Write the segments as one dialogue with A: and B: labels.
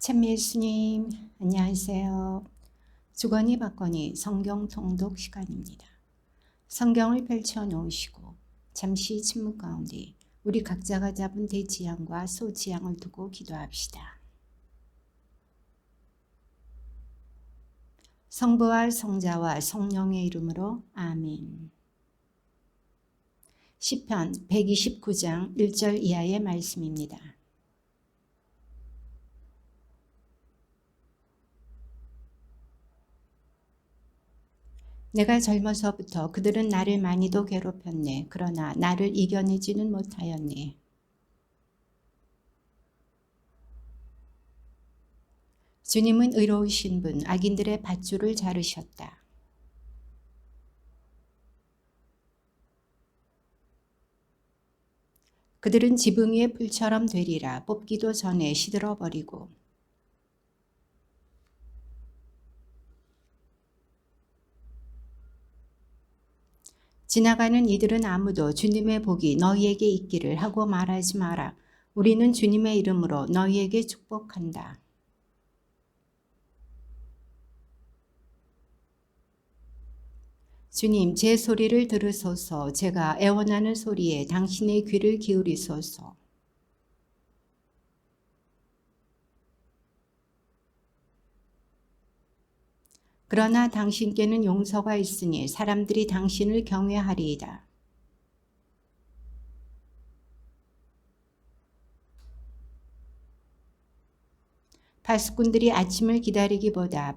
A: 참 예수님, 안녕하세요. 주거니 받거니 성경 통독 시간입니다. 성경을 펼쳐 놓으시고 잠시 침묵 가운데 우리 각자가 잡은 대지향과 소지향을 두고 기도합시다. 성부와 성자와 성령의 이름으로 아멘. 시편 129장 1절 이하의 말씀입니다. 내가 젊어서부터 그들은 나를 많이도 괴롭혔네. 그러나 나를 이겨내지는 못하였네. 주님은 의로우신 분, 악인들의 밧줄을 자르셨다. 그들은 지붕 위의 풀처럼 되리라. 뽑기도 전에 시들어버리고. 지나가는 이들은 아무도 주님의 복이 너희에게 있기를 하고 말하지 마라. 우리는 주님의 이름으로 너희에게 축복한다. 주님, 제 소리를 들으소서. 제가 애원하는 소리에 당신의 귀를 기울이소서. 그러나 당신께는 용서가 있으니 사람들이 당신을 경외하리이다. 파수꾼들이 아침을 기다리기보다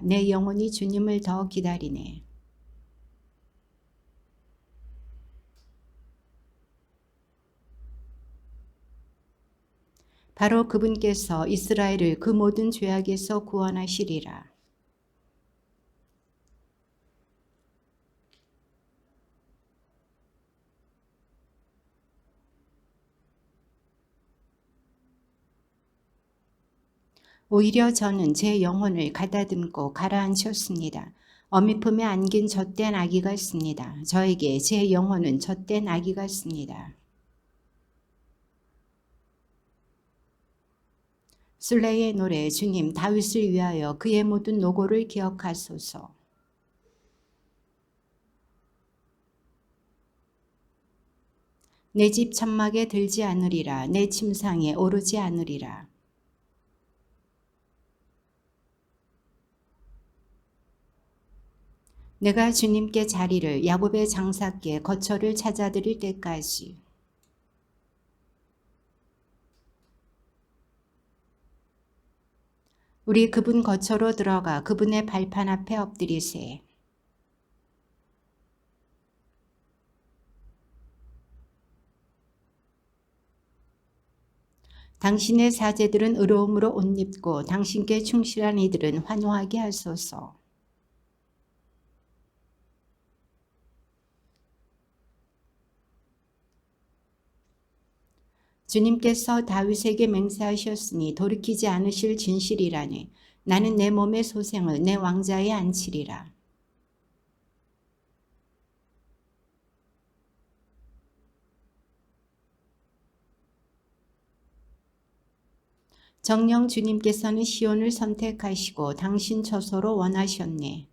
A: 내 영혼이 주님을 더 기다리네. 바로 그분께서 이스라엘을 그 모든 죄악에서 구원하시리라. 오히려 저는 제 영혼을 가다듬고 가라앉혔습니다. 어미 품에 안긴 젖된 아기 같습니다. 저에게 제 영혼은 젖된 아기 같습니다. 술레의 노래, 주님 다윗을 위하여 그의 모든 노고를 기억하소서. 내 집 천막에 들지 않으리라. 내 침상에 오르지 않으리라. 내가 주님께 자리를 야곱의 장사께 거처를 찾아드릴 때까지. 우리 그분 거처로 들어가 그분의 발판 앞에 엎드리세. 당신의 사제들은 의로움으로 옷 입고 당신께 충실한 이들은 환호하게 하소서. 주님께서 다윗에게 맹세하셨으니 돌이키지 않으실 진실이라니 나는 내 몸의 소생을 내 왕자에 안치리라. 정녕 주님께서는 시온을 선택하시고 당신 처소로 원하셨네.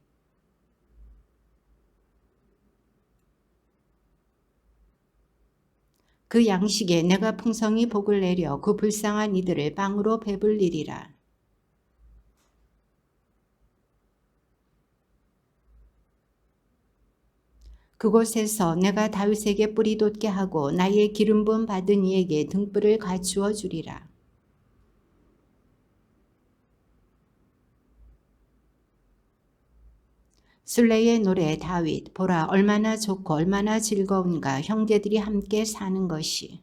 A: 그 양식에 내가 풍성히 복을 내려 그 불쌍한 이들을 빵으로 배불리리라. 그곳에서 내가 다윗에게 뿌리 돋게 하고 나의 기름 부음 받은 이에게 등불을 갖추어 주리라. 술레의 노래 다윗, 보라 얼마나 좋고 얼마나 즐거운가 형제들이 함께 사는 것이.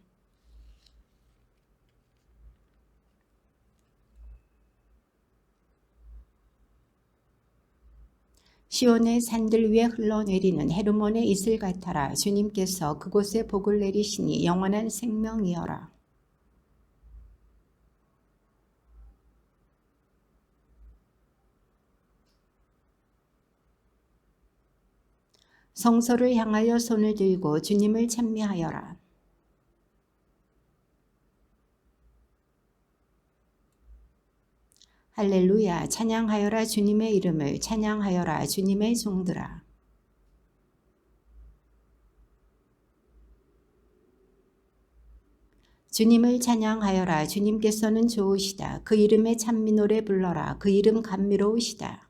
A: 시온의 산들 위에 흘러내리는 헤르몬의 이슬 같아라. 주님께서 그곳에 복을 내리시니 영원한 생명이여라. 성소를 향하여 손을 들고 주님을 찬미하여라. 할렐루야. 찬양하여라 주님의 이름을. 찬양하여라 주님의 종들아. 주님을 찬양하여라. 주님께서는 좋으시다. 그 이름에 찬미 노래 불러라. 그 이름 감미로우시다.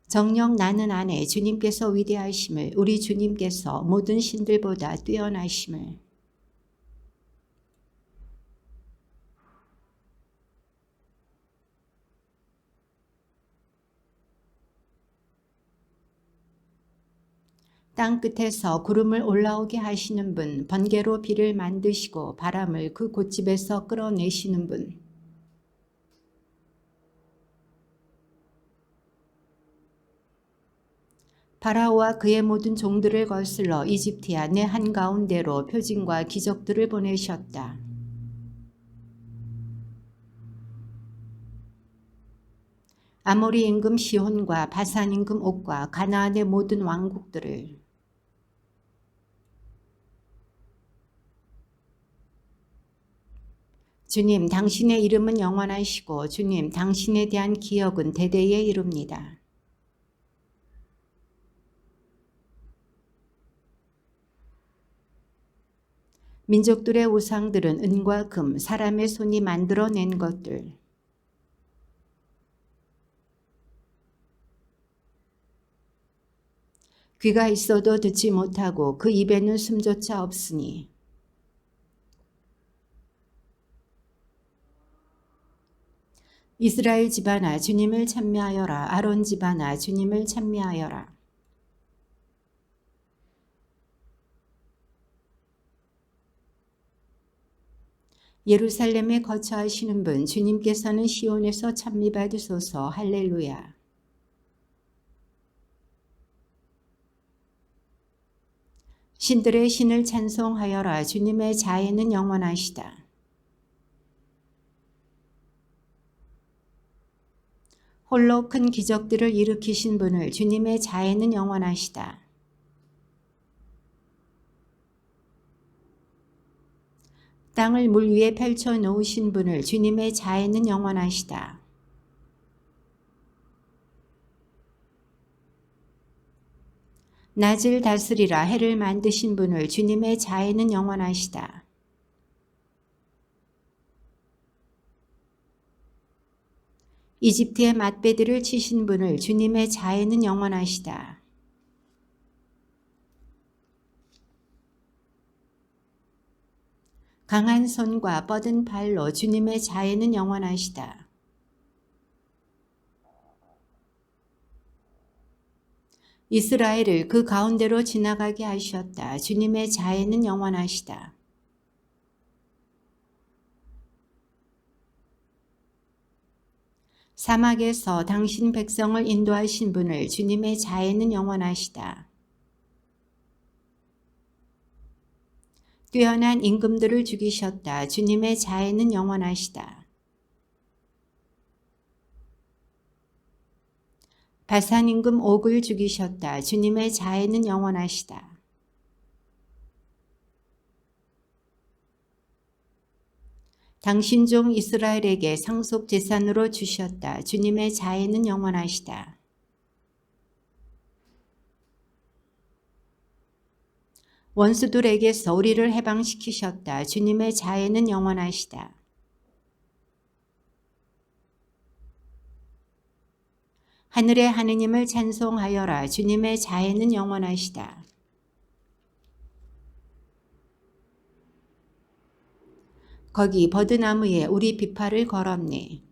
A: 정녕 나는 아네. 주님께서 위대하심을, 우리 주님께서 모든 신들보다 뛰어나심을. 땅 끝에서 구름을 올라오게 하시는 분, 번개로 비를 만드시고 바람을 그 곶집에서 끌어내시는 분. 파라오와 그의 모든 종들을 거슬러 이집트야 내 한가운데로 표징과 기적들을 보내셨다. 아모리 임금 시혼과 바산 임금 옥과 가나안의 모든 왕국들을. 주님, 당신의 이름은 영원하시고 주님, 당신에 대한 기억은 대대에 이릅니다. 민족들의 우상들은 은과 금, 사람의 손이 만들어낸 것들. 귀가 있어도 듣지 못하고 그 입에는 숨조차 없으니. 이스라엘 집안아 주님을 찬미하여라. 아론 집안아 주님을 찬미하여라. 예루살렘에 거처하시는 분, 주님께서는 시온에서 찬미받으소서. 할렐루야. 신들의 신을 찬송하여라. 주님의 자애는 영원하시다. 홀로 큰 기적들을 일으키신 분을, 주님의 자애는 영원하시다. 땅을 물 위에 펼쳐 놓으신 분을, 주님의 자애는 영원하시다. 낮을 다스리라 해를 만드신 분을, 주님의 자애는 영원하시다. 이집트의 맛배들을 치신 분을, 주님의 자애는 영원하시다. 강한 손과 뻗은 발로 주님의 자애는 영원하시다. 이스라엘을 그 가운데로 지나가게 하셨다. 주님의 자애는 영원하시다. 사막에서 당신 백성을 인도하신 분을, 주님의 자애는 영원하시다. 뛰어난 임금들을 죽이셨다. 주님의 자애는 영원하시다. 바산 임금 옥을 죽이셨다. 주님의 자애는 영원하시다. 당신 종 이스라엘에게 상속 재산으로 주셨다. 주님의 자애는 영원하시다. 원수들에게서 우리를 해방시키셨다. 주님의 자애는 영원하시다. 하늘의 하느님을 찬송하여라. 주님의 자애는 영원하시다. 거기 버드나무에 우리 비파를 걸었네.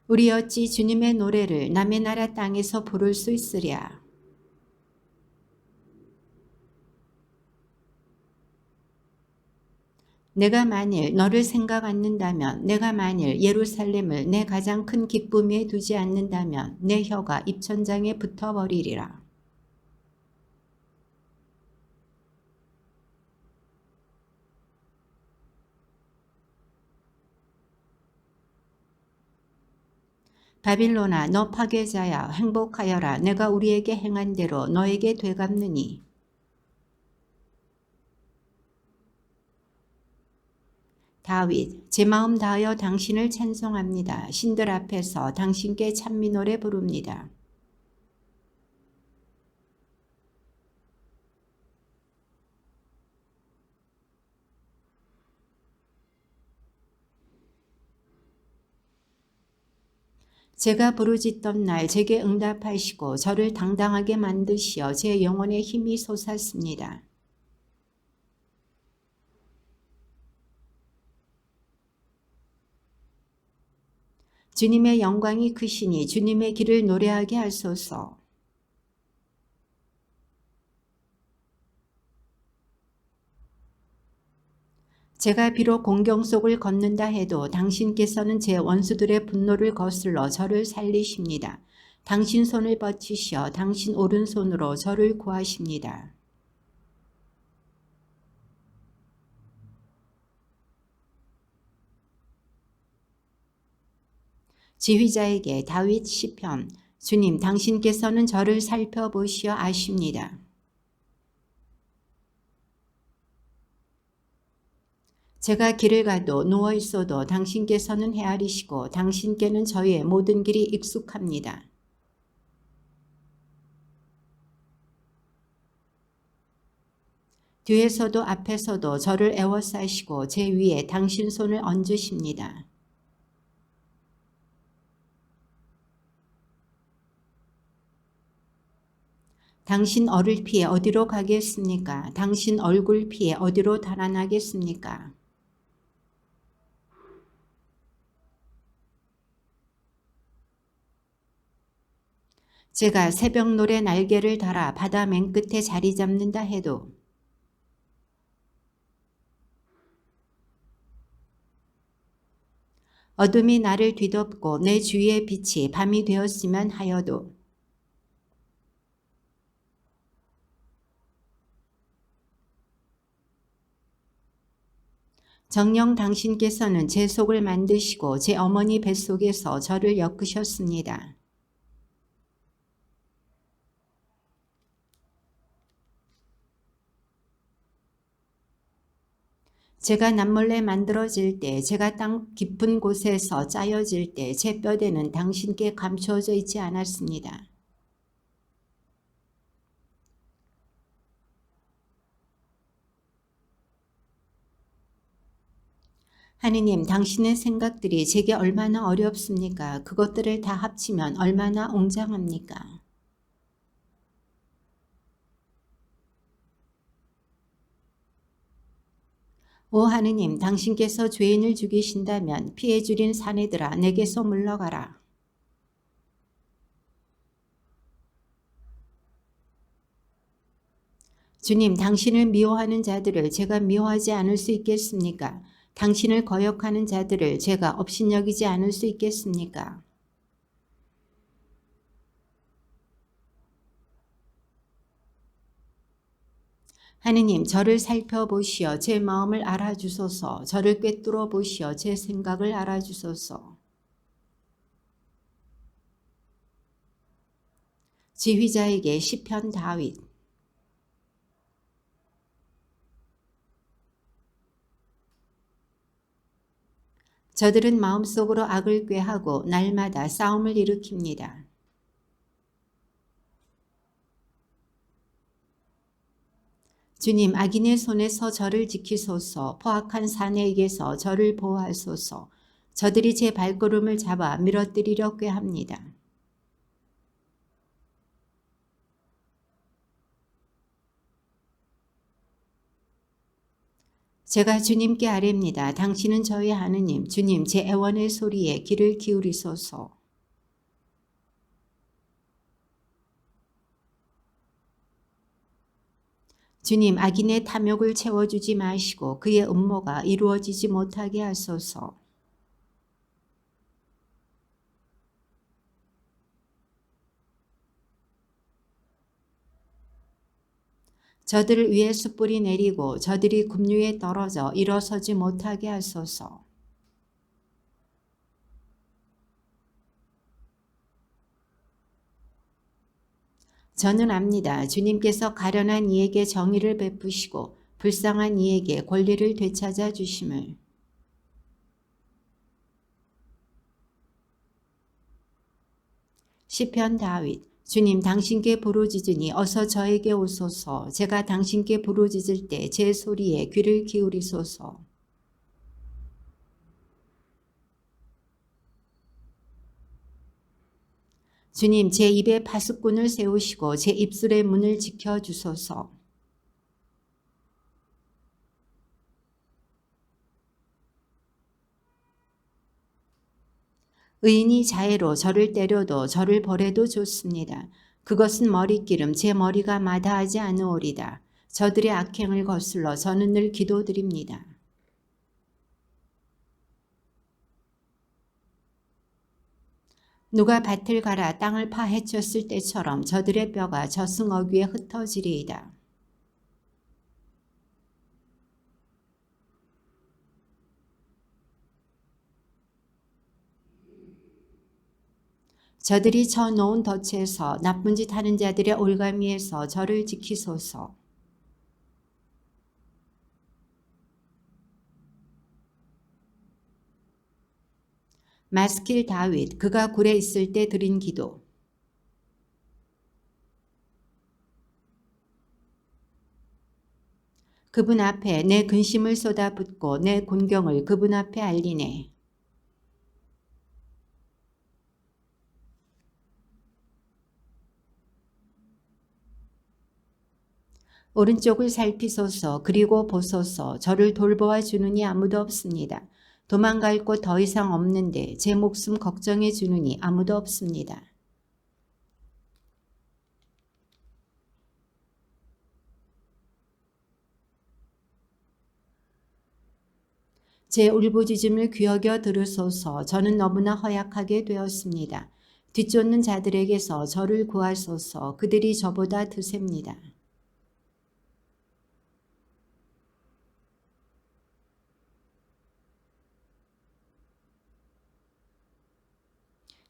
A: 우리 어찌 주님의 노래를 남의 나라 땅에서 부를 수 있으랴. 내가 만일 너를 생각 않는다면, 내가 만일 예루살렘을 내 가장 큰 기쁨 위에 두지 않는다면 내 혀가 입천장에 붙어버리리라. 바빌론아 너 파괴자야 행복하여라. 내가 우리에게 행한 대로 너에게 되갚느니. 다윗 제 마음 다하여 당신을 찬송합니다. 신들 앞에서 당신께 찬미 노래 부릅니다. 제가 부르짖던 날 제게 응답하시고 저를 당당하게 만드시어 제 영혼에 힘이 솟았습니다. 주님의 영광이 크시니 주님의 길을 노래하게 하소서. 제가 비록 공경 속을 걷는다 해도 당신께서는 제 원수들의 분노를 거슬러 저를 살리십니다. 당신 손을 뻗치시어 당신 오른손으로 저를 구하십니다. 지휘자에게 다윗 시편. 주님 당신께서는 저를 살펴보시어 아십니다. 제가 길을 가도 누워 있어도 당신께서는 헤아리시고 당신께는 저의 모든 길이 익숙합니다. 뒤에서도 앞에서도 저를 애워싸시고 제 위에 당신 손을 얹으십니다. 당신 얼을 피해 어디로 가겠습니까? 당신 얼굴 피해 어디로 달아나겠습니까? 제가 새벽노래 날개를 달아 바다 맨끝에 자리 잡는다 해도 어둠이 나를 뒤덮고 내 주위의 빛이 밤이 되었으면 하여도 정녕 당신께서는 제 속을 만드시고 제 어머니 뱃속에서 저를 엮으셨습니다. 제가 남몰래 만들어질 때, 제가 땅 깊은 곳에서 짜여질 때 제 뼈대는 당신께 감추어져 있지 않았습니다. 하느님, 당신의 생각들이 제게 얼마나 어렵습니까? 그것들을 다 합치면 얼마나 웅장합니까? 오 하느님, 당신께서 죄인을 죽이신다면 피해 줄인 사내들아 내게서 물러가라. 주님, 당신을 미워하는 자들을 제가 미워하지 않을 수 있겠습니까? 당신을 거역하는 자들을 제가 업신여기지 않을 수 있겠습니까? 하느님, 저를 살펴보시어 제 마음을 알아주소서. 저를 꿰뚫어 보시어 제 생각을 알아주소서. 지휘자에게 시편 다윗. 저들은 마음속으로 악을 꾀하고 날마다 싸움을 일으킵니다. 주님, 악인의 손에서 저를 지키소서. 포악한 사내에게서 저를 보호하소서. 저들이 제 발걸음을 잡아 밀어뜨리려 꾀합니다. 제가 주님께 아뢰입니다. 당신은 저의 하느님, 주님 제 애원의 소리에 귀를 기울이소서. 주님, 악인의 탐욕을 채워주지 마시고 그의 음모가 이루어지지 못하게 하소서. 저들을 위에 숯불이 내리고 저들이 급류에 떨어져 일어서지 못하게 하소서. 저는 압니다. 주님께서 가련한 이에게 정의를 베푸시고 불쌍한 이에게 권리를 되찾아 주심을. 시편 다윗. 주님, 당신께 부르짖으니 어서 저에게 오소서. 제가 당신께 부르짖을 때 제 소리에 귀를 기울이소서. 주님, 제 입에 파수꾼을 세우시고 제 입술의 문을 지켜주소서. 의인이 자애로 저를 때려도 저를 벌해도 좋습니다. 그것은 머리기름 제 머리가 마다하지 않으오리다. 저들의 악행을 거슬러 저는 늘 기도드립니다. 누가 밭을 갈아 땅을 파헤쳤을 때처럼 저들의 뼈가 저승어귀에 흩어지리이다. 저들이 쳐놓은 덫에서 나쁜 짓 하는 자들의 올가미에서 저를 지키소서. 마스킬 다윗, 그가 굴에 있을 때 드린 기도. 그분 앞에 내 근심을 쏟아붓고 내 곤경을 그분 앞에 알리네. 오른쪽을 살피소서. 그리고 보소서. 저를 돌보아 주느니 아무도 없습니다. 도망갈 곳 더 이상 없는데 제 목숨 걱정해 주느니 아무도 없습니다. 제 울부짖음을 귀여겨 들으소서. 저는 너무나 허약하게 되었습니다. 뒤쫓는 자들에게서 저를 구하소서. 그들이 저보다 드셉니다.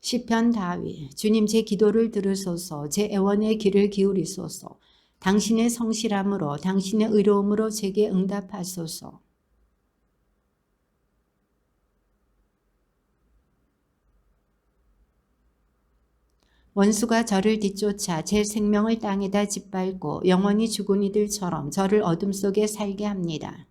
A: 시편 다윗. 주님, 제 기도를 들으소서. 제 애원의 귀를 기울이소서. 당신의 성실함으로 당신의 의로움으로 제게 응답하소서. 원수가 저를 뒤쫓아 제 생명을 땅에다 짓밟고 영원히 죽은 이들처럼 저를 어둠 속에 살게 합니다.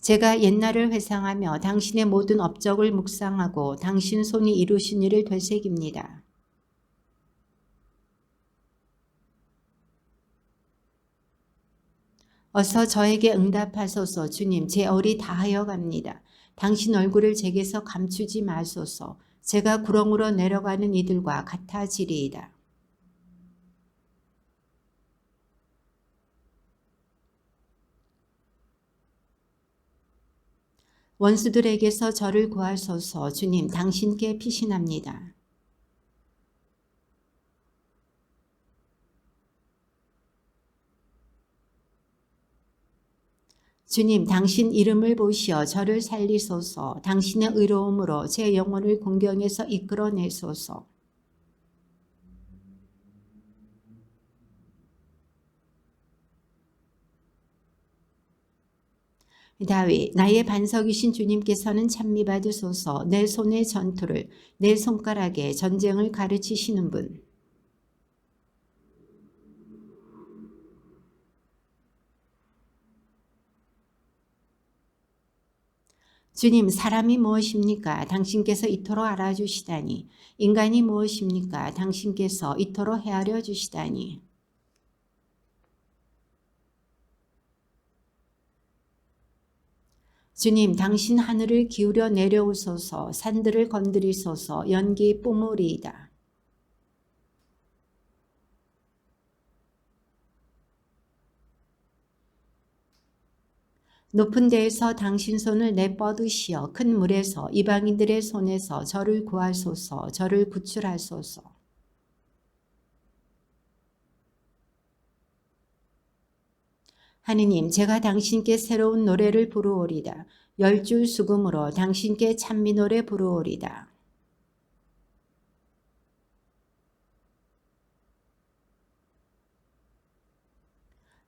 A: 제가 옛날을 회상하며 당신의 모든 업적을 묵상하고 당신 손이 이루신 일을 되새깁니다. 어서 저에게 응답하소서. 주님, 제 얼이 다하여 갑니다. 당신 얼굴을 제게서 감추지 마소서. 제가 구렁으로 내려가는 이들과 같아지리이다. 원수들에게서 저를 구하소서. 주님, 당신께 피신합니다. 주님, 당신 이름을 보시어 저를 살리소서. 당신의 의로움으로 제 영혼을 공경에서 이끌어내소서. 다윗, 나의 반석이신 주님께서는 찬미 받으소서. 내 손의 전투를, 내 손가락에 전쟁을 가르치시는 분. 주님, 사람이 무엇입니까? 당신께서 이토록 알아주시다니. 인간이 무엇입니까? 당신께서 이토록 헤아려 주시다니. 주님, 당신 하늘을 기울여 내려오소서. 산들을 건드리소서. 연기 뿜으리이다. 높은 데에서 당신 손을 내뻗으시어 큰 물에서 이방인들의 손에서 저를 구하소서. 저를 구출하소서. 하느님, 제가 당신께 새로운 노래를 부르오리다. 열줄 수금으로 당신께 찬미 노래 부르오리다.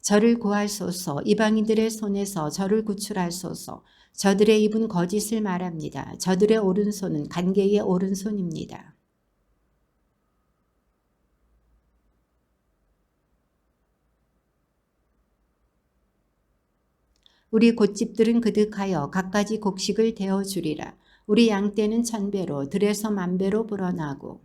A: 저를 구하소서. 이방인들의 손에서 저를 구출하소서. 저들의 입은 거짓을 말합니다. 저들의 오른손은 간계의 오른손입니다. 우리 곶집들은 그득하여 갖가지 곡식을 데워주리라. 우리 양떼는 1000배로 들에서 10,000배로 불어나고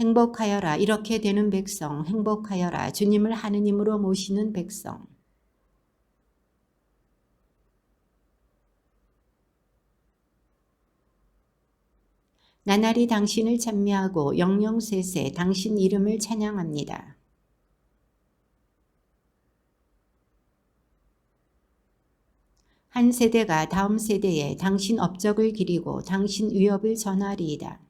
A: 행복하여라. 이렇게 되는 백성 행복하여라. 주님을 하느님으로 모시는 백성. 나날이 당신을 찬미하고 영영세세 당신 이름을 찬양합니다. 한 세대가 다음 세대에 당신 업적을 기리고 당신 위업을 전하리이다.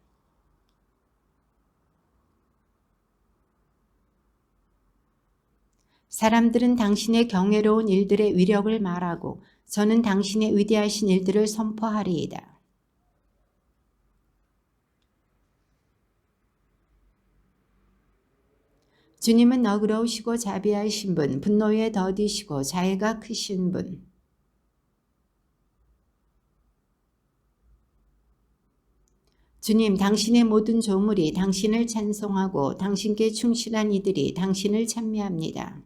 A: 사람들은 당신의 경외로운 일들의 위력을 말하고 저는 당신의 위대하신 일들을 선포하리이다. 주님은 너그러우시고 자비하신 분, 분노에 더디시고 자애가 크신 분. 주님, 당신의 모든 조물이 당신을 찬송하고 당신께 충실한 이들이 당신을 찬미합니다.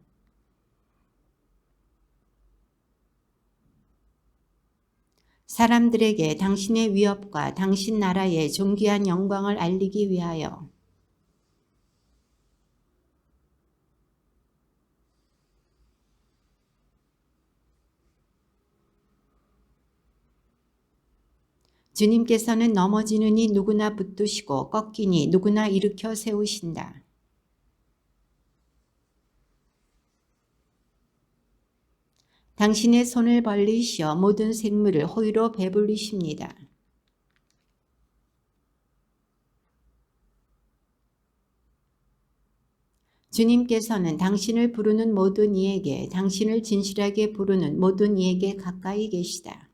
A: 사람들에게 당신의 위업과 당신 나라의 존귀한 영광을 알리기 위하여 주님께서는 넘어지는 이 누구나 붙드시고 꺾이니 누구나 일으켜 세우신다. 당신의 손을 벌리시어 모든 생물을 호의로 배불리십니다. 주님께서는 당신을 부르는 모든 이에게, 당신을 진실하게 부르는 모든 이에게 가까이 계시다.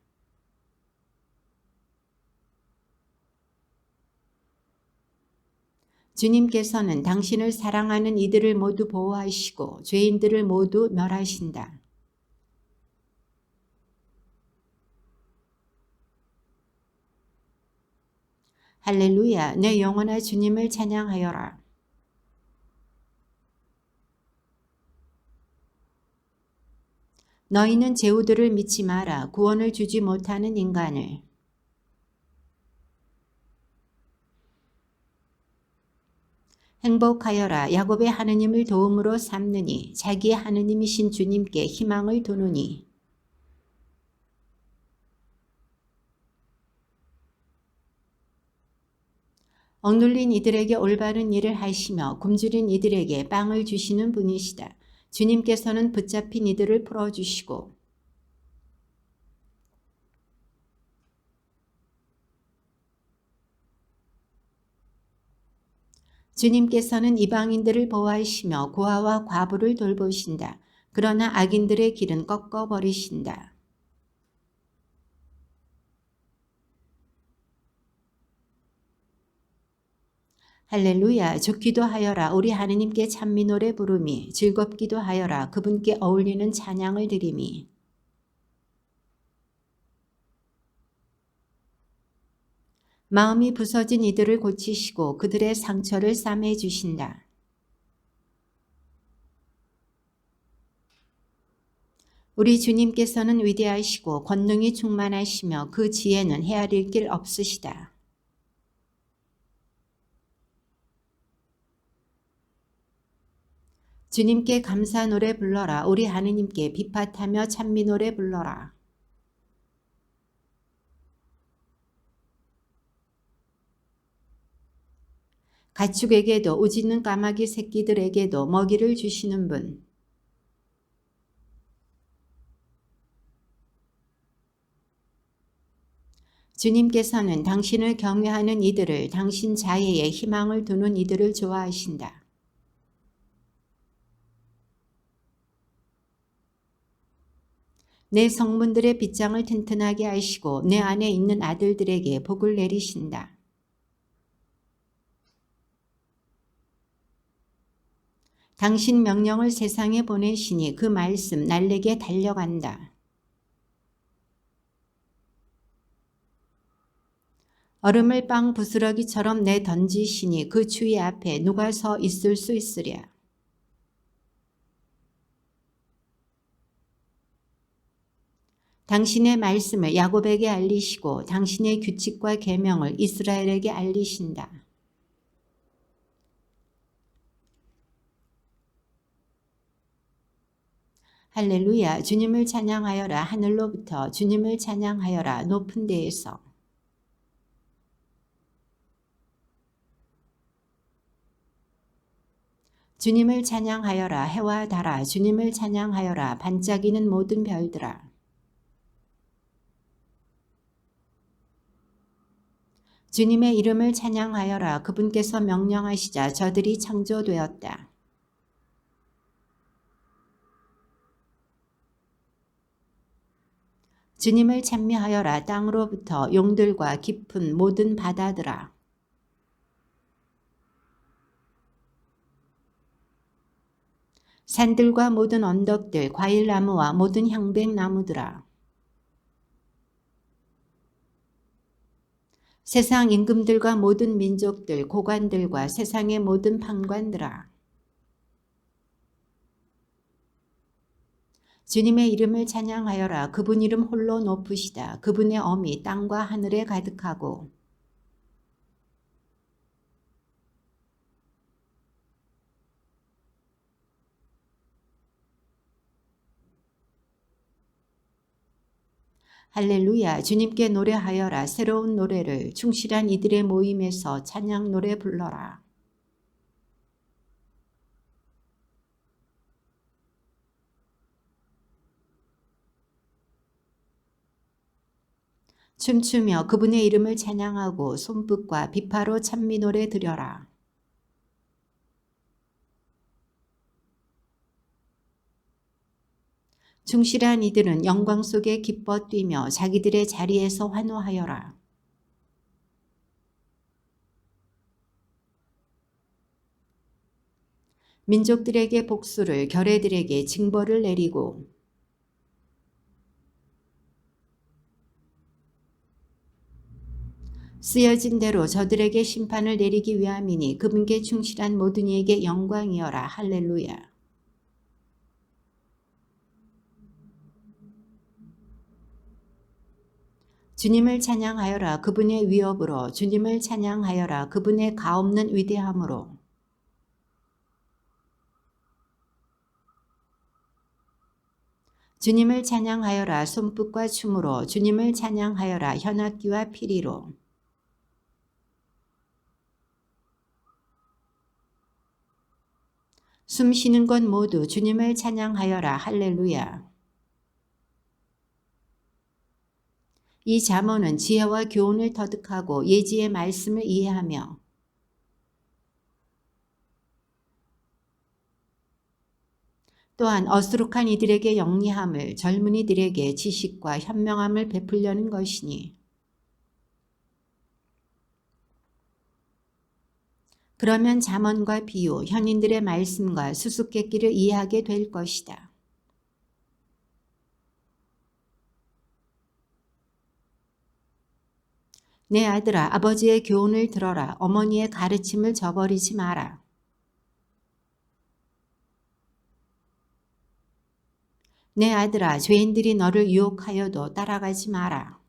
A: 주님께서는 당신을 사랑하는 이들을 모두 보호하시고 죄인들을 모두 멸하신다. 할렐루야, 내 영혼아 주님을 찬양하여라. 너희는 제후들을 믿지 마라. 구원을 주지 못하는 인간을. 행복하여라. 야곱의 하느님을 도움으로 삼느니 자기의 하느님이신 주님께 희망을 두느니. 억눌린 이들에게 올바른 일을 하시며 굶주린 이들에게 빵을 주시는 분이시다. 주님께서는 붙잡힌 이들을 풀어주시고 주님께서는 이방인들을 보호하시며 고아와 과부를 돌보신다. 그러나 악인들의 길은 꺾어버리신다. 할렐루야, 좋기도 하여라. 우리 하느님께 찬미 노래 부름이, 즐겁기도 하여라. 그분께 어울리는 찬양을 드림이. 마음이 부서진 이들을 고치시고 그들의 상처를 싸매 주신다. 우리 주님께서는 위대하시고 권능이 충만하시며 그 지혜는 헤아릴 길 없으시다. 주님께 감사 노래 불러라. 우리 하느님께 비팟하며 찬미 노래 불러라. 가축에게도 우짖는 까마귀 새끼들에게도 먹이를 주시는 분. 주님께서는 당신을 경외하는 이들을, 당신 자애에 희망을 두는 이들을 좋아하신다. 내 성문들의 빗장을 튼튼하게 하시고 내 안에 있는 아들들에게 복을 내리신다. 당신 명령을 세상에 보내시니 그 말씀 날래게 달려간다. 얼음을 빵 부스러기처럼 내던지시니 그 주의 앞에 누가 서 있을 수 있으랴. 당신의 말씀을 야곱에게 알리시고 당신의 규칙과 계명을 이스라엘에게 알리신다. 할렐루야. 주님을 찬양하여라. 하늘로부터 주님을 찬양하여라. 높은 데에서. 주님을 찬양하여라. 해와 달아. 주님을 찬양하여라. 반짝이는 모든 별들아. 주님의 이름을 찬양하여라. 그분께서 명령하시자 저들이 창조되었다. 주님을 찬미하여라. 땅으로부터 용들과 깊은 모든 바다들아. 산들과 모든 언덕들, 과일나무와 모든 향백나무들아. 세상 임금들과 모든 민족들, 고관들과 세상의 모든 판관들아. 주님의 이름을 찬양하여라. 그분 이름 홀로 높으시다. 그분의 엄이 땅과 하늘에 가득하고 할렐루야. 주님께 노래하여라. 새로운 노래를 충실한 이들의 모임에서 찬양 노래 불러라. 춤추며 그분의 이름을 찬양하고 손붓과 비파로 찬미 노래 드려라. 충실한 이들은 영광 속에 기뻐 뛰며 자기들의 자리에서 환호하여라. 민족들에게 복수를 결례들에게 징벌을 내리고 쓰여진 대로 저들에게 심판을 내리기 위함이니 그분께 충실한 모든 이에게 영광이여라. 할렐루야. 주님을 찬양하여라. 그분의 위엄으로. 주님을 찬양하여라. 그분의 가없는 위대함으로. 주님을 찬양하여라. 손붓과 춤으로. 주님을 찬양하여라. 현악기와 피리로. 숨 쉬는 것 모두 주님을 찬양하여라. 할렐루야. 이 잠언은 지혜와 교훈을 터득하고 예지의 말씀을 이해하며 또한 어수룩한 이들에게 영리함을 젊은이들에게 지식과 현명함을 베풀려는 것이니 그러면 잠언과 비유, 현인들의 말씀과 수수께끼를 이해하게 될 것이다. 내 아들아, 아버지의 교훈을 들어라. 어머니의 가르침을 저버리지 마라. 내 아들아, 죄인들이 너를 유혹하여도 따라가지 마라.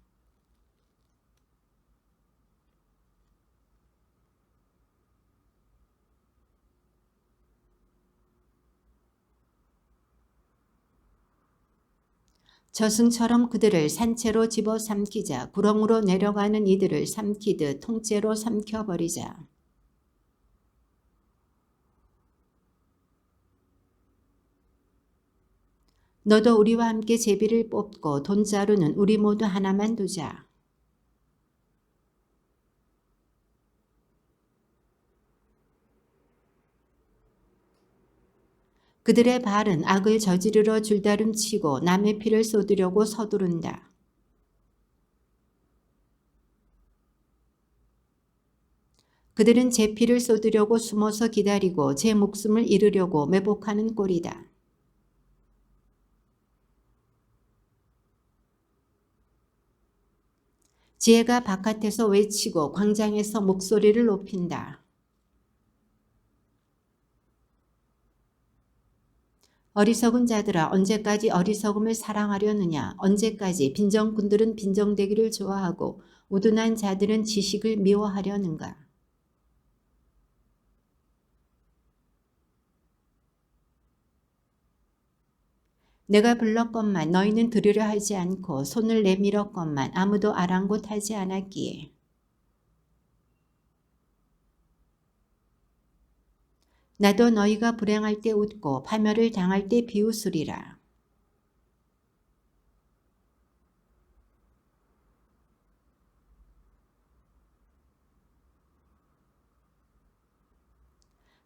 A: 저승처럼 그들을 산채로 집어삼키자. 구렁으로 내려가는 이들을 삼키듯 통째로 삼켜버리자. 너도 우리와 함께 제비를 뽑고 돈자루는 우리 모두 하나만 두자. 그들의 발은 악을 저지르러 줄다름치고 남의 피를 쏟으려고 서두른다. 그들은 제 피를 쏟으려고 숨어서 기다리고 제 목숨을 잃으려고 매복하는 꼴이다. 지혜가 바깥에서 외치고 광장에서 목소리를 높인다. 어리석은 자들아, 언제까지 어리석음을 사랑하려느냐? 언제까지 빈정꾼들은 빈정대기를 좋아하고 우둔한 자들은 지식을 미워하려는가? 내가 불렀건만 너희는 들으려 하지 않고 손을 내밀었건만 아무도 아랑곳하지 않았기에 나도 너희가 불행할 때 웃고 파멸을 당할 때 비웃으리라.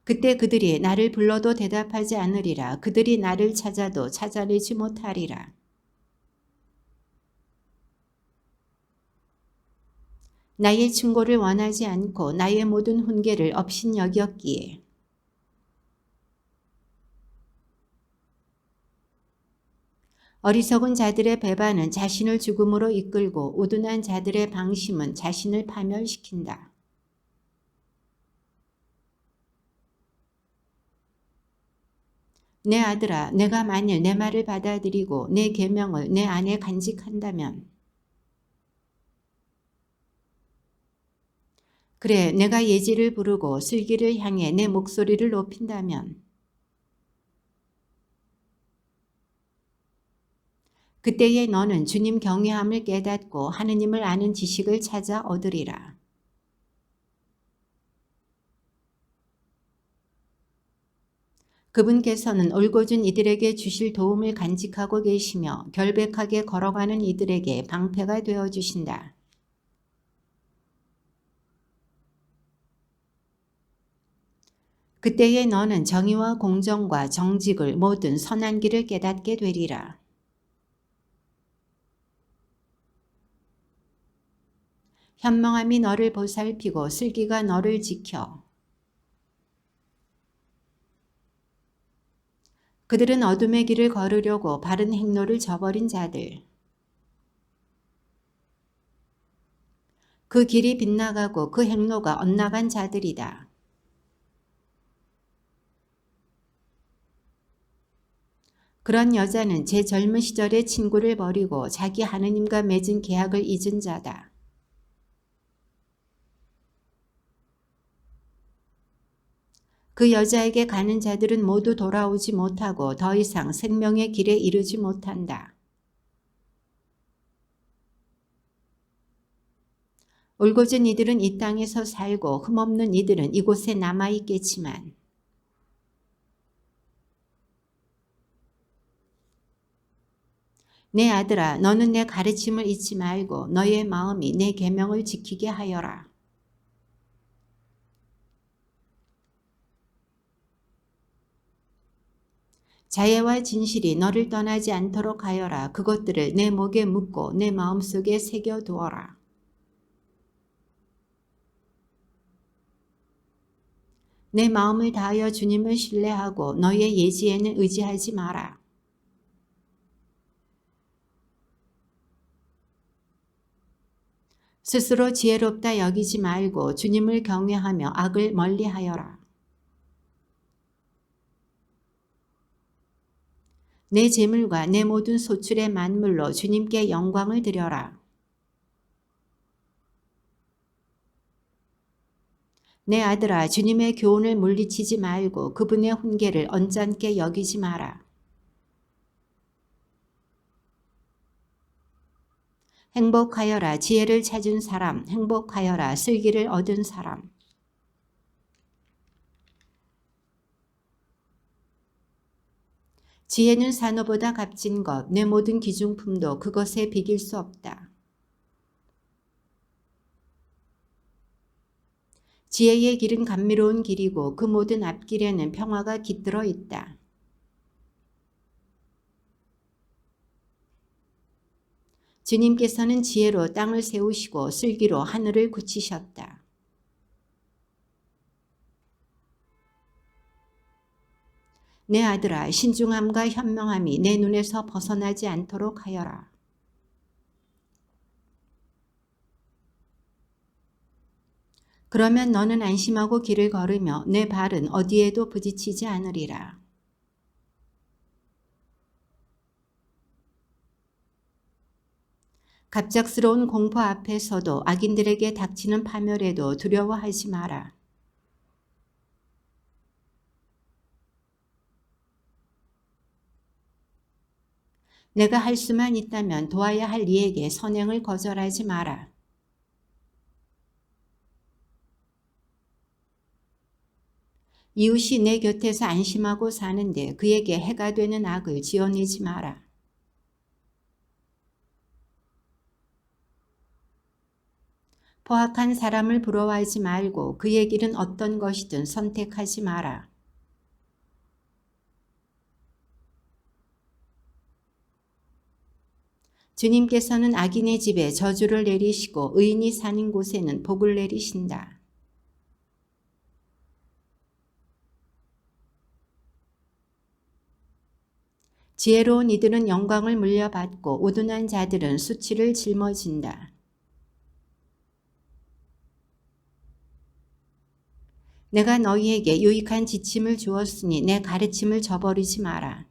A: 그때 그들이 나를 불러도 대답하지 않으리라. 그들이 나를 찾아도 찾아내지 못하리라. 나의 충고를 원하지 않고 나의 모든 훈계를 업신여겼기에 어리석은 자들의 배반은 자신을 죽음으로 이끌고 우둔한 자들의 방심은 자신을 파멸시킨다. 내 아들아, 내가 만일 내 말을 받아들이고 내 계명을 내 안에 간직한다면 그래, 내가 예지를 부르고 슬기를 향해 내 목소리를 높인다면 그때에 너는 주님 경외함을 깨닫고 하느님을 아는 지식을 찾아 얻으리라. 그분께서는 올곧은 이들에게 주실 도움을 간직하고 계시며 결백하게 걸어가는 이들에게 방패가 되어주신다. 그때에 너는 정의와 공정과 정직을 모든 선한 길을 깨닫게 되리라. 현명함이 너를 보살피고 슬기가 너를 지켜 그들은 어둠의 길을 걸으려고 바른 행로를 저버린 자들. 그 길이 빗나가고 그 행로가 엇나간 자들이다. 그런 여자는 제 젊은 시절의 친구를 버리고 자기 하느님과 맺은 계약을 잊은 자다. 그 여자에게 가는 자들은 모두 돌아오지 못하고 더 이상 생명의 길에 이르지 못한다. 올곧은 이들은 이 땅에서 살고 흠없는 이들은 이곳에 남아있겠지만 내 아들아, 너는 내 가르침을 잊지 말고 너의 마음이 내 계명을 지키게 하여라. 자애와 진실이 너를 떠나지 않도록 하여라. 그것들을 내 목에 묻고 내 마음속에 새겨두어라. 내 마음을 다하여 주님을 신뢰하고 너의 예지에는 의지하지 마라. 스스로 지혜롭다 여기지 말고 주님을 경외하며 악을 멀리하여라. 내 재물과 내 모든 소출의 만물로 주님께 영광을 드려라. 내 아들아, 주님의 교훈을 물리치지 말고 그분의 훈계를 언짢게 여기지 마라. 행복하여라 지혜를 찾은 사람, 행복하여라 슬기를 얻은 사람. 지혜는 산호보다 값진 것, 내 모든 기중품도 그것에 비길 수 없다. 지혜의 길은 감미로운 길이고 그 모든 앞길에는 평화가 깃들어 있다. 주님께서는 지혜로 땅을 세우시고 슬기로 하늘을 굳히셨다. 내 아들아, 신중함과 현명함이 내 눈에서 벗어나지 않도록 하여라. 그러면 너는 안심하고 길을 걸으며 내 발은 어디에도 부딪히지 않으리라. 갑작스러운 공포 앞에서도 악인들에게 닥치는 파멸에도 두려워하지 마라. 내가 할 수만 있다면 도와야 할 이에게 선행을 거절하지 마라. 이웃이 내 곁에서 안심하고 사는데 그에게 해가 되는 악을 지어내지 마라. 포악한 사람을 부러워하지 말고 그의 길은 어떤 것이든 선택하지 마라. 주님께서는 악인의 집에 저주를 내리시고 의인이 사는 곳에는 복을 내리신다. 지혜로운 이들은 영광을 물려받고 우둔한 자들은 수치를 짊어진다. 내가 너희에게 유익한 지침을 주었으니 내 가르침을 저버리지 마라.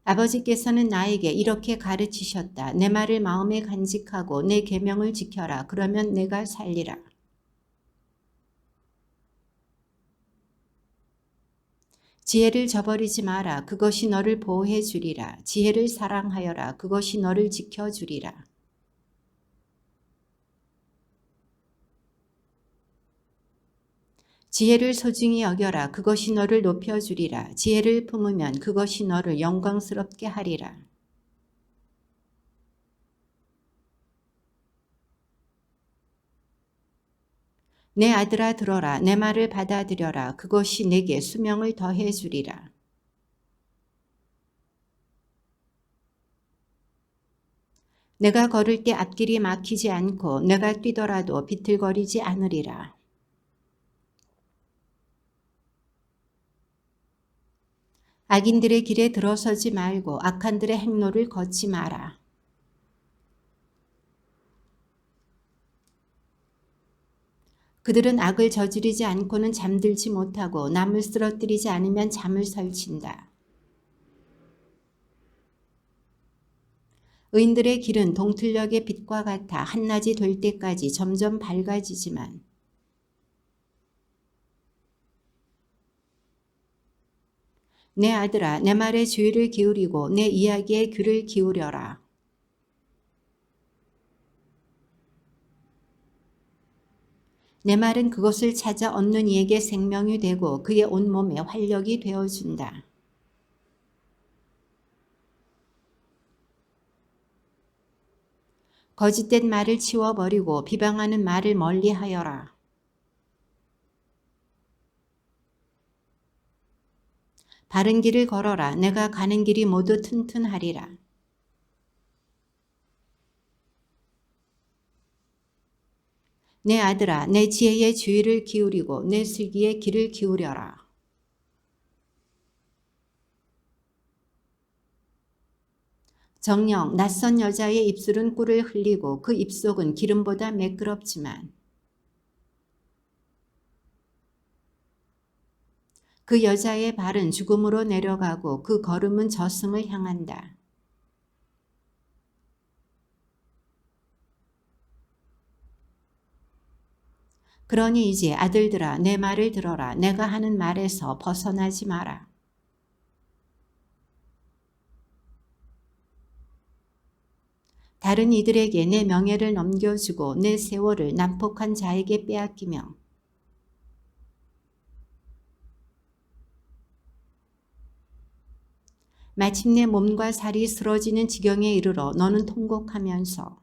A: 아버지께서는 나에게 이렇게 가르치셨다. 내 말을 마음에 간직하고 내 계명을 지켜라. 그러면 내가 살리라. 지혜를 저버리지 마라. 그것이 너를 보호해 주리라. 지혜를 사랑하여라. 그것이 너를 지켜주리라. 지혜를 소중히 여겨라. 그것이 너를 높여주리라. 지혜를 품으면 그것이 너를 영광스럽게 하리라. 내 아들아 들어라. 내 말을 받아들여라. 그것이 내게 수명을 더해 주리라. 내가 걸을 때 앞길이 막히지 않고 내가 뛰더라도 비틀거리지 않으리라. 악인들의 길에 들어서지 말고 악한들의 행로를 걷지 마라. 그들은 악을 저지르지 않고는 잠들지 못하고 남을 쓰러뜨리지 않으면 잠을 설친다. 의인들의 길은 동틀녘의 빛과 같아 한낮이 될 때까지 점점 밝아지지만 내 아들아, 내 말에 주의를 기울이고 내 이야기에 귀를 기울여라. 내 말은 그것을 찾아 얻는 이에게 생명이 되고 그의 온몸에 활력이 되어준다. 거짓된 말을 치워버리고 비방하는 말을 멀리하여라. 바른 길을 걸어라. 내가 가는 길이 모두 튼튼하리라. 내 아들아, 내 지혜에 주의를 기울이고 내 슬기에 귀를 기울여라. 정녕 낯선 여자의 입술은 꿀을 흘리고 그 입속은 기름보다 매끄럽지만 그 여자의 발은 죽음으로 내려가고 그 걸음은 저승을 향한다. 그러니 이제 아들들아 내 말을 들어라. 내가 하는 말에서 벗어나지 마라. 다른 이들에게 내 명예를 넘겨주고 내 세월을 난폭한 자에게 빼앗기며 마침내 몸과 살이 쓰러지는 지경에 이르러 너는 통곡하면서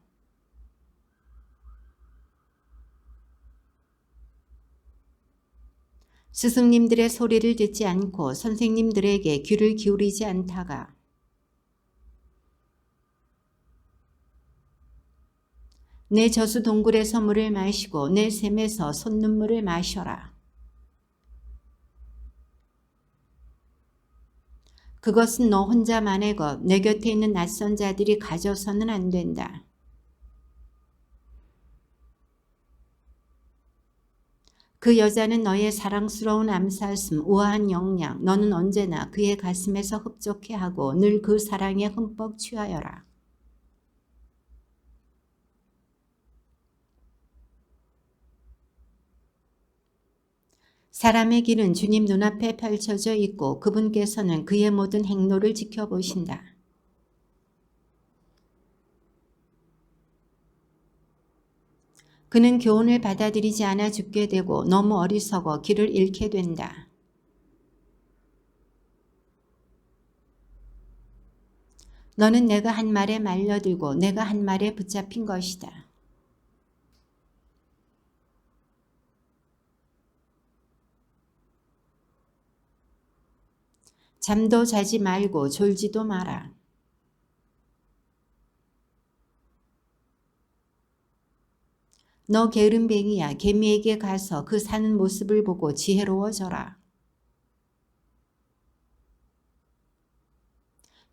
A: 스승님들의 소리를 듣지 않고 선생님들에게 귀를 기울이지 않다가 내 저수 동굴에서 물을 마시고 내 샘에서 솟는물을 마셔라. 그것은 너 혼자만의 것, 내 곁에 있는 낯선 자들이 가져서는 안 된다. 그 여자는 너의 사랑스러운 암사슴, 우아한 역량, 너는 언제나 그의 가슴에서 흡족해하고 늘 그 사랑에 흠뻑 취하여라. 사람의 길은 주님 눈앞에 펼쳐져 있고 그분께서는 그의 모든 행로를 지켜보신다. 그는 교훈을 받아들이지 않아 죽게 되고 너무 어리석어 길을 잃게 된다. 너는 내가 한 말에 말려들고 내가 한 말에 붙잡힌 것이다. 잠도 자지 말고 졸지도 마라. 너 게으름뱅이야. 개미에게 가서 그 사는 모습을 보고 지혜로워져라.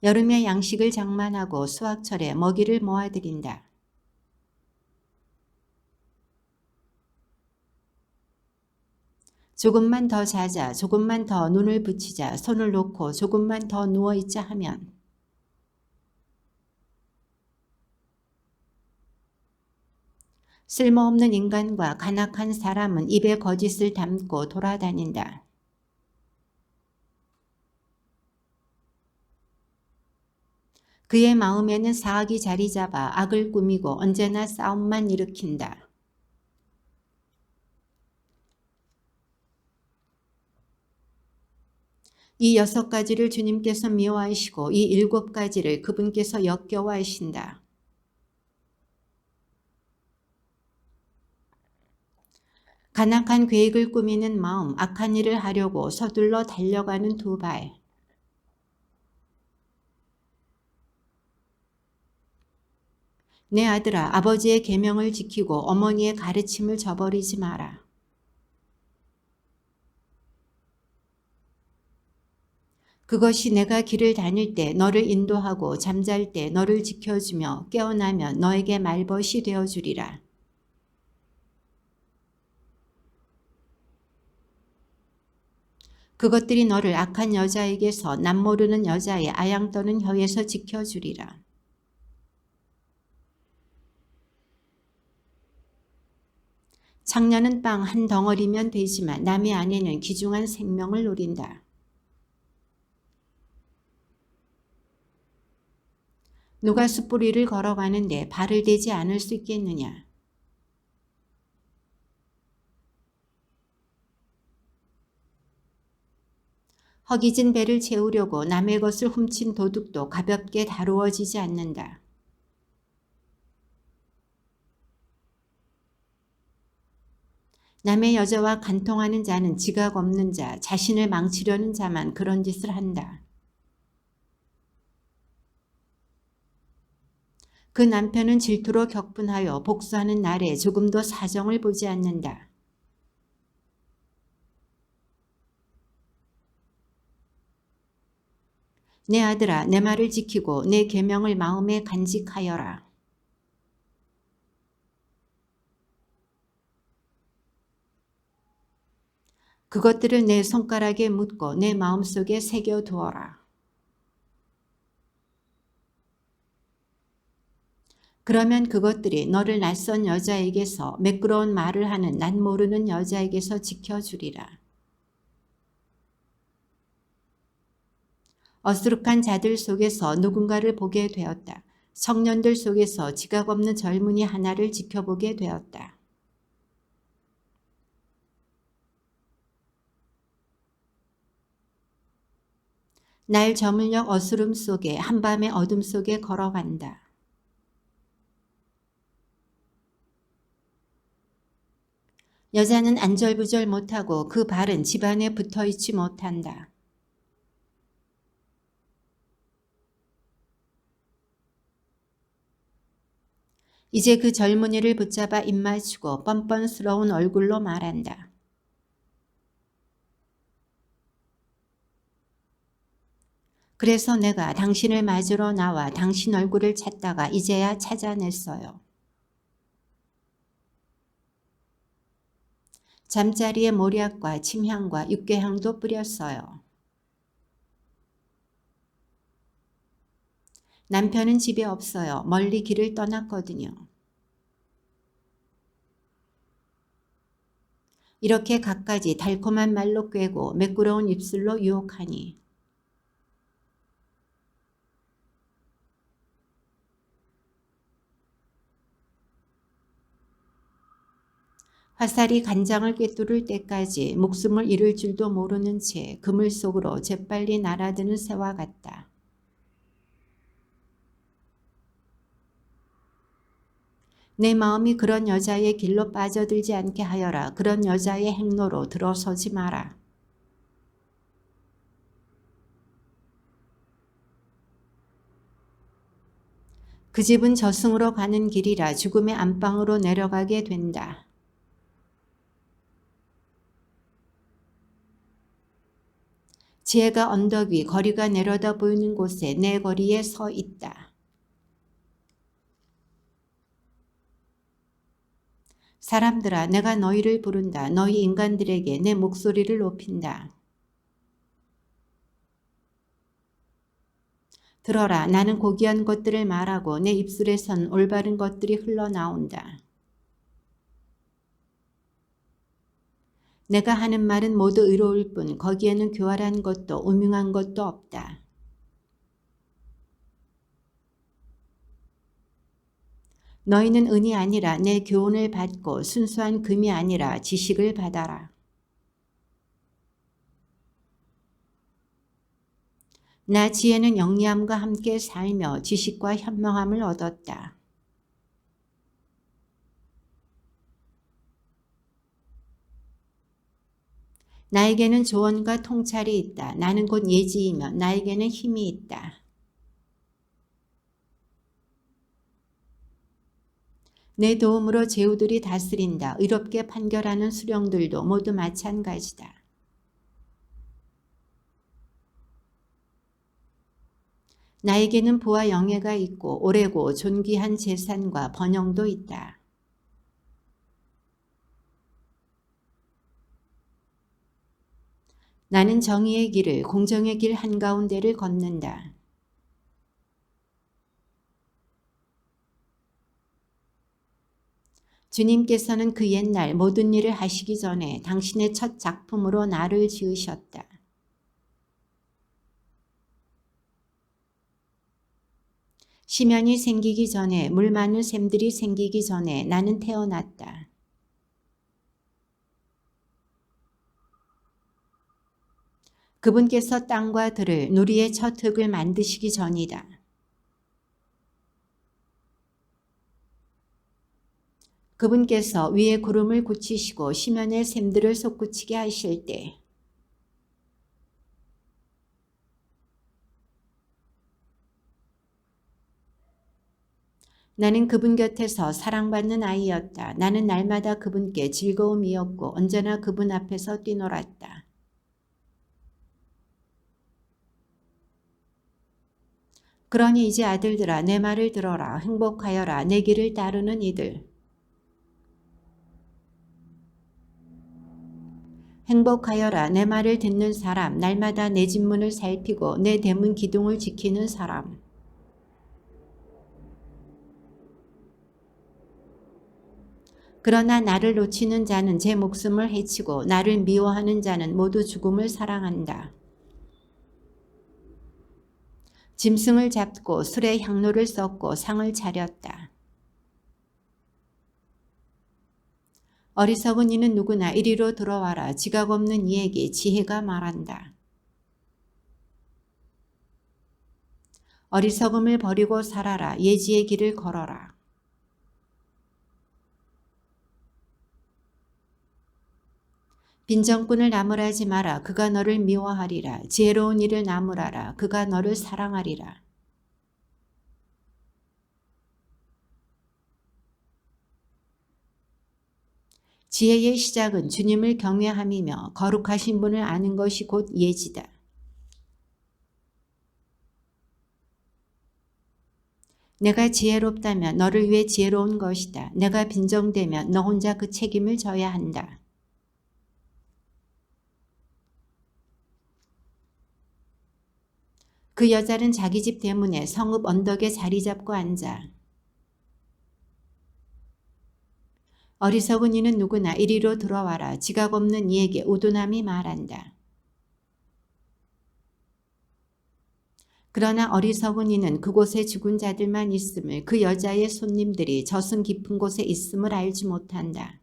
A: 여름에 양식을 장만하고 수확철에 먹이를 모아들인다. 조금만 더 자자, 조금만 더 눈을 붙이자, 손을 놓고 조금만 더 누워있자 하면 쓸모없는 인간과 간악한 사람은 입에 거짓을 담고 돌아다닌다. 그의 마음에는 사악이 자리 잡아 악을 꾸미고 언제나 싸움만 일으킨다. 이 6가지를 주님께서 미워하시고 이 7가지를 그분께서 역겨워하신다. 간악한 계획을 꾸미는 마음, 악한 일을 하려고 서둘러 달려가는 두 발. 내 아들아, 아버지의 계명을 지키고 어머니의 가르침을 저버리지 마라. 그것이 내가 길을 다닐 때 너를 인도하고 잠잘 때 너를 지켜주며 깨어나면 너에게 말벗이 되어주리라. 그것들이 너를 악한 여자에게서 남모르는 여자의 아양 떠는 혀에서 지켜주리라. 창녀는 빵 한 덩어리면 되지만 남의 아내는 귀중한 생명을 노린다. 누가 숯불 위를 걸어가는데 발을 대지 않을 수 있겠느냐. 허기진 배를 채우려고 남의 것을 훔친 도둑도 가볍게 다루어지지 않는다. 남의 여자와 간통하는 자는 지각 없는 자, 자신을 망치려는 자만 그런 짓을 한다. 그 남편은 질투로 격분하여 복수하는 날에 조금도 사정을 보지 않는다. 내 아들아, 내 말을 지키고 내 계명을 마음에 간직하여라. 그것들을 내 손가락에 묻고 내 마음속에 새겨두어라. 그러면 그것들이 너를 낯선 여자에게서 매끄러운 말을 하는 난 모르는 여자에게서 지켜주리라. 어수룩한 자들 속에서 누군가를 보게 되었다. 청년들 속에서 지각 없는 젊은이 하나를 지켜보게 되었다. 날 저물녘 어스름 속에 한밤의 어둠 속에 걸어간다. 여자는 안절부절 못하고 그 발은 집안에 붙어있지 못한다. 이제 그 젊은이를 붙잡아 입맞추고 뻔뻔스러운 얼굴로 말한다. 그래서 내가 당신을 맞으러 나와 당신 얼굴을 찾다가 이제야 찾아냈어요. 잠자리에 모략과 침향과 육개향도 뿌렸어요. 남편은 집에 없어요. 멀리 길을 떠났거든요. 이렇게 갖가지 달콤한 말로 꿰고 매끄러운 입술로 유혹하니 화살이 간장을 꿰뚫을 때까지 목숨을 잃을 줄도 모르는 채 그물 속으로 재빨리 날아드는 새와 같다. 내 마음이 그런 여자의 길로 빠져들지 않게 하여라. 그런 여자의 행로로 들어서지 마라. 그 집은 저승으로 가는 길이라 죽음의 안방으로 내려가게 된다. 지혜가 언덕 위 거리가 내려다 보이는 곳에 내 거리에 서 있다. 사람들아, 내가 너희를 부른다. 너희 인간들에게 내 목소리를 높인다. 들어라, 나는 고귀한 것들을 말하고 내 입술에선 올바른 것들이 흘러나온다. 내가 하는 말은 모두 의로울 뿐 거기에는 교활한 것도 우명한 것도 없다. 너희는 은이 아니라 내 교훈을 받고 순수한 금이 아니라 지식을 받아라. 나 지혜는 영리함과 함께 살며 지식과 현명함을 얻었다. 나에게는 조언과 통찰이 있다. 나는 곧 예지이며 나에게는 힘이 있다. 내 도움으로 제후들이 다스린다. 의롭게 판결하는 수령들도 모두 마찬가지다. 나에게는 부와 영예가 있고 오래고 존귀한 재산과 번영도 있다. 나는 정의의 길을 공정의 길 한가운데를 걷는다. 주님께서는 그 옛날 모든 일을 하시기 전에 당신의 첫 작품으로 나를 지으셨다. 시면이 생기기 전에 물 많은 샘들이 생기기 전에 나는 태어났다. 그분께서 땅과 들을 누리의 첫 흙을 만드시기 전이다. 그분께서 위에 구름을 굳히시고 시면의 샘들을 솟구치게 하실 때 나는 그분 곁에서 사랑받는 아이였다. 나는 날마다 그분께 즐거움이었고 언제나 그분 앞에서 뛰놀았다. 그러니 이제 아들들아 내 말을 들어라. 행복하여라. 내 길을 따르는 이들. 행복하여라. 내 말을 듣는 사람. 날마다 내 집 문을 살피고 내 대문 기둥을 지키는 사람. 그러나 나를 놓치는 자는 제 목숨을 해치고 나를 미워하는 자는 모두 죽음을 사랑한다. 짐승을 잡고 술에 향로를 섞고 상을 차렸다. 어리석은 이는 누구나 이리로 들어와라. 지각 없는 이에게 지혜가 말한다. 어리석음을 버리고 살아라. 예지의 길을 걸어라. 빈정꾼을 나무라지 마라. 그가 너를 미워하리라. 지혜로운 이를 나무라라. 그가 너를 사랑하리라. 지혜의 시작은 주님을 경외함이며 거룩하신 분을 아는 것이 곧 예지다. 내가 지혜롭다면 너를 위해 지혜로운 것이다. 내가 빈정되면 너 혼자 그 책임을 져야 한다. 그 여자는 자기 집 대문에 성읍 언덕에 자리 잡고 앉아. 어리석은 이는 누구나 이리로 들어와라. 지각 없는 이에게 우둔함이 말한다. 그러나 어리석은 이는 그곳에 죽은 자들만 있음을, 그 여자의 손님들이 저승 깊은 곳에 있음을 알지 못한다.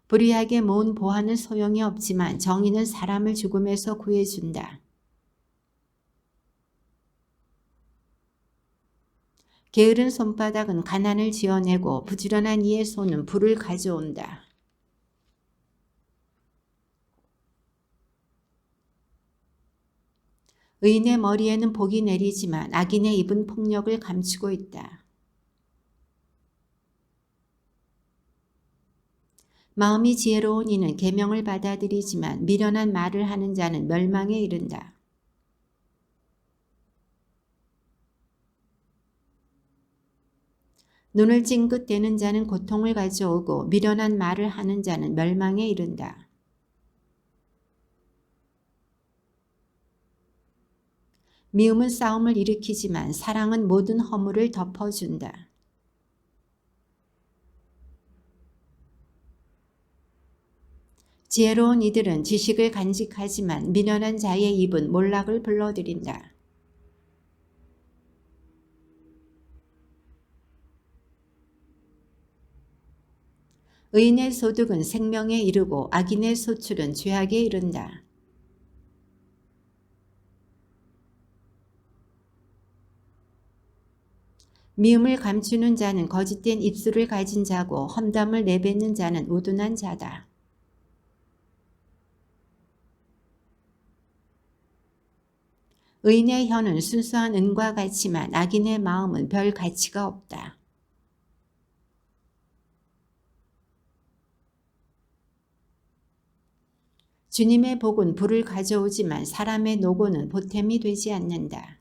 A: 불의하게 모은 보화는 소용이 없지만 정의는 사람을 죽음에서 구해준다. 게으른 손바닥은 가난을 지어내고 부지런한 이의 손은 불을 가져온다. 의인의 머리에는 복이 내리지만 악인의 입은 폭력을 감추고 있다. 마음이 지혜로운 이는 계명을 받아들이지만 미련한 말을 하는 자는 멸망에 이른다. 눈을 찡긋대는 자는 고통을 가져오고 미련한 말을 하는 자는 멸망에 이른다. 미움은 싸움을 일으키지만 사랑은 모든 허물을 덮어준다. 지혜로운 이들은 지식을 간직하지만 미련한 자의 입은 몰락을 불러들인다. 의인의 소득은 생명에 이르고 악인의 소출은 죄악에 이른다. 미움을 감추는 자는 거짓된 입술을 가진 자고 험담을 내뱉는 자는 우둔한 자다. 의인의 혀는 순수한 은과 같지만 악인의 마음은 별 가치가 없다. 주님의 복은 불을 가져오지만 사람의 노고는 보탬이 되지 않는다.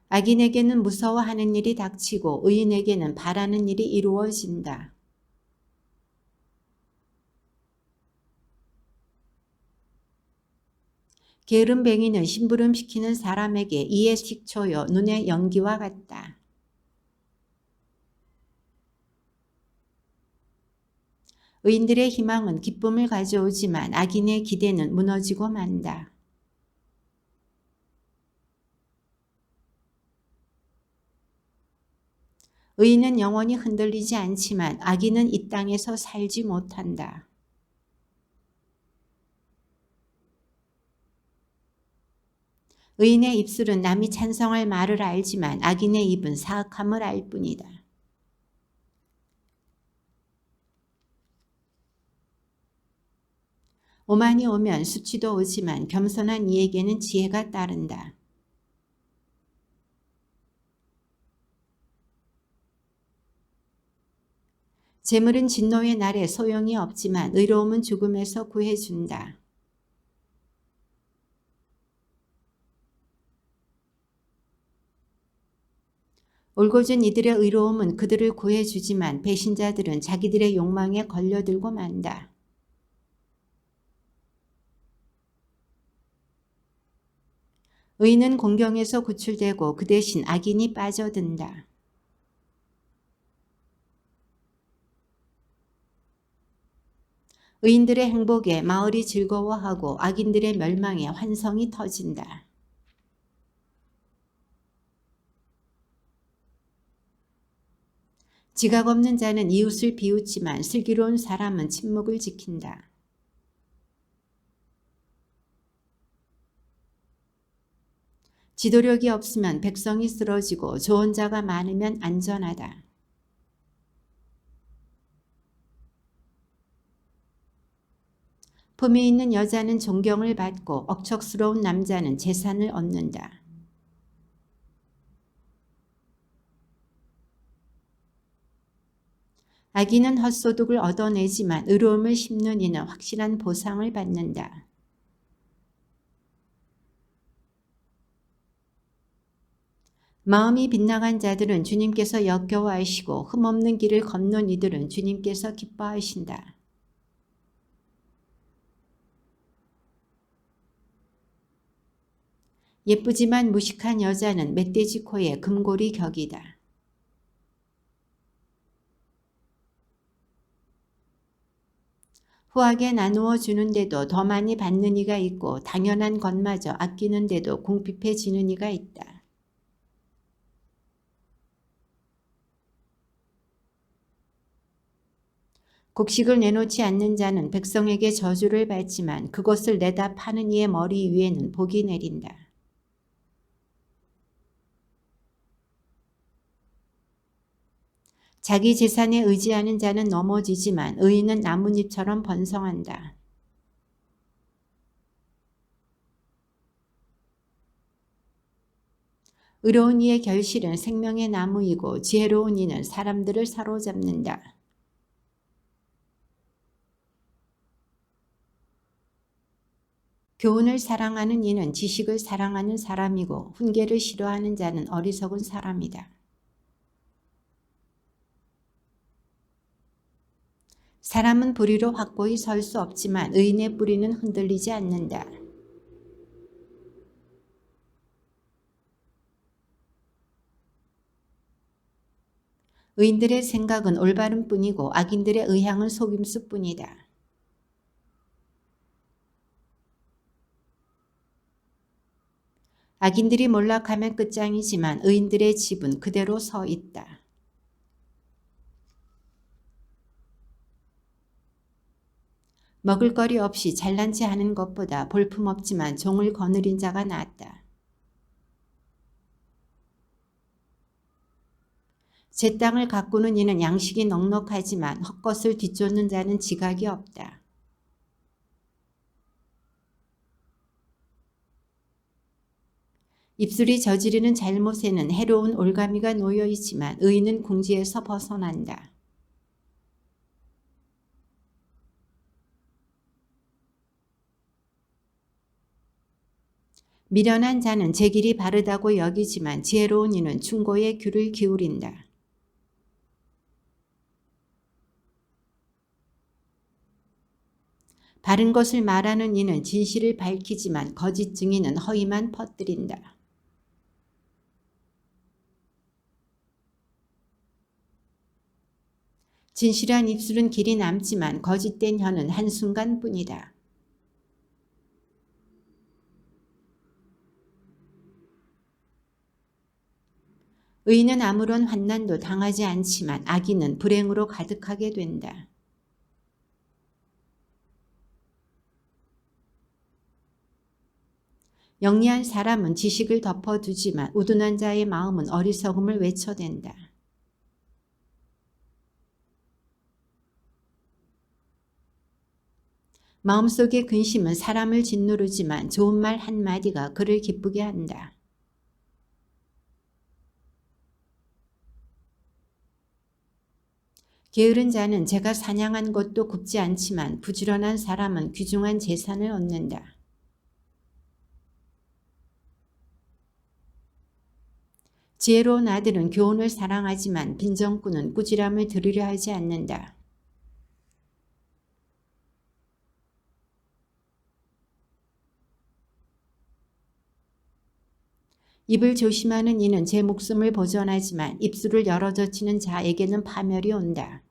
A: 악인에게는 무서워하는 일이 닥치고 의인에게는 바라는 일이 이루어진다. 게으름뱅이는 심부름시키는 사람에게 이의 식초요 눈의 연기와 같다. 의인들의 희망은 기쁨을 가져오지만 악인의 기대는 무너지고 만다. 의인은 영원히 흔들리지 않지만 악인은 이 땅에서 살지 못한다. 의인의 입술은 남이 찬성할 말을 알지만 악인의 입은 사악함을 알 뿐이다. 오만이 오면 수치도 오지만 겸손한 이에게는 지혜가 따른다. 재물은 진노의 날에 소용이 없지만 의로움은 죽음에서 구해준다. 올곧은 이들의 의로움은 그들을 구해주지만 배신자들은 자기들의 욕망에 걸려들고 만다. 의인은 공경에서 구출되고 그 대신 악인이 빠져든다. 의인들의 행복에 마을이 즐거워하고 악인들의 멸망에 환성이 터진다. 지각 없는 자는 이웃을 비웃지만 슬기로운 사람은 침묵을 지킨다. 지도력이 없으면 백성이 쓰러지고 조언자가 많으면 안전하다. 품위 있는 여자는 존경을 받고 억척스러운 남자는 재산을 얻는다. 악인은 헛소득을 얻어내지만 의로움을 심는 이는 확실한 보상을 받는다. 마음이 빗나간 자들은 주님께서 역겨워하시고 흠없는 길을 걷는 이들은 주님께서 기뻐하신다. 예쁘지만 무식한 여자는 멧돼지 코에 금고리 격이다. 후하게 나누어 주는데도 더 많이 받는 이가 있고 당연한 것마저 아끼는데도 궁핍해지는 이가 있다. 곡식을 내놓지 않는 자는 백성에게 저주를 받지만 그것을 내다 파는 이의 머리 위에는 복이 내린다. 자기 재산에 의지하는 자는 넘어지지만 의인은 나뭇잎처럼 번성한다. 의로운 이의 결실은 생명의 나무이고 지혜로운 이는 사람들을 사로잡는다. 교훈을 사랑하는 이는 지식을 사랑하는 사람이고 훈계를 싫어하는 자는 어리석은 사람이다. 사람은 불의로 확고히 설 수 없지만 의인의 뿌리는 흔들리지 않는다. 의인들의 생각은 올바른 뿐이고 악인들의 의향은 속임수 뿐이다. 악인들이 몰락하면 끝장이지만 의인들의 집은 그대로 서 있다. 먹을거리 없이 잘난 체 하는 것보다 볼품없지만 종을 거느린 자가 낫다. 제 땅을 가꾸는 이는 양식이 넉넉하지만 헛것을 뒤쫓는 자는 지각이 없다. 입술이 저지르는 잘못에는 해로운 올가미가 놓여있지만 의인은 궁지에서 벗어난다. 미련한 자는 제 길이 바르다고 여기지만 지혜로운 이는 충고에 귀를 기울인다. 바른 것을 말하는 이는 진실을 밝히지만 거짓 증인은 허위만 퍼뜨린다. 진실한 입술은 길이 남지만 거짓된 혀는 한순간뿐이다. 의인은 아무런 환난도 당하지 않지만 악인은 불행으로 가득하게 된다. 영리한 사람은 지식을 덮어두지만 우둔한 자의 마음은 어리석음을 외쳐댄다. 마음속의 근심은 사람을 짓누르지만 좋은 말 한마디가 그를 기쁘게 한다. 게으른 자는 제가 사냥한 것도 굽지 않지만 부지런한 사람은 귀중한 재산을 얻는다. 지혜로운 아들은 교훈을 사랑하지만 빈정꾼은 꾸지람을 들으려 하지 않는다. 입을 조심하는 이는 제 목숨을 보존하지만 입술을 열어젖히는 자에게는 파멸이 온다.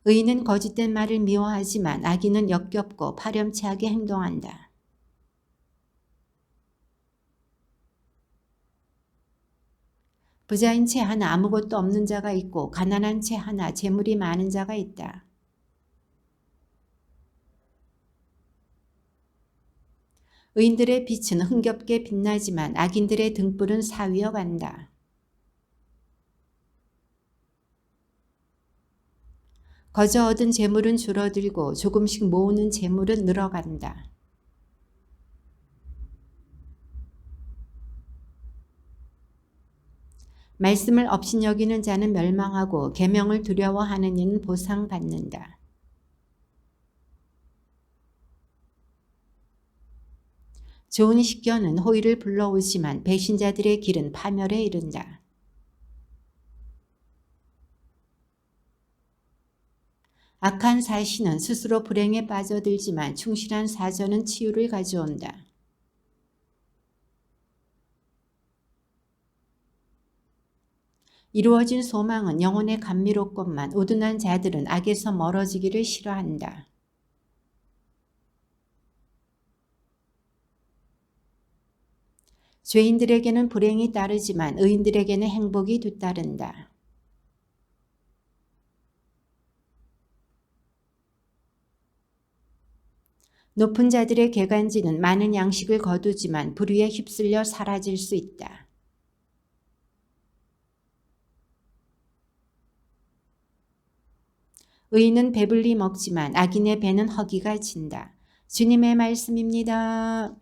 A: 의인은 거짓된 말을 미워하지만 악인은 역겹고 파렴치하게 행동한다. 부자인 채 하나 아무것도 없는 자가 있고 가난한 채 하나 재물이 많은 자가 있다. 의인들의 빛은 흥겹게 빛나지만 악인들의 등불은 사위어 간다. 거저 얻은 재물은 줄어들고 조금씩 모으는 재물은 늘어간다. 말씀을 업신여기는 자는 멸망하고 계명을 두려워하는 이는 보상받는다. 좋은 식견은 호의를 불러오지만 배신자들의 길은 파멸에 이른다. 악한 사신은 스스로 불행에 빠져들지만 충실한 사전은 치유를 가져온다. 이루어진 소망은 영혼에 감미롭건만 우둔한 자들은 악에서 멀어지기를 싫어한다. 죄인들에게는 불행이 따르지만 의인들에게는 행복이 뒤따른다. 높은 자들의 개간지는 많은 양식을 거두지만 불의에 휩쓸려 사라질 수 있다. 의인은 배불리 먹지만 악인의 배는 허기가 진다. 주님의 말씀입니다.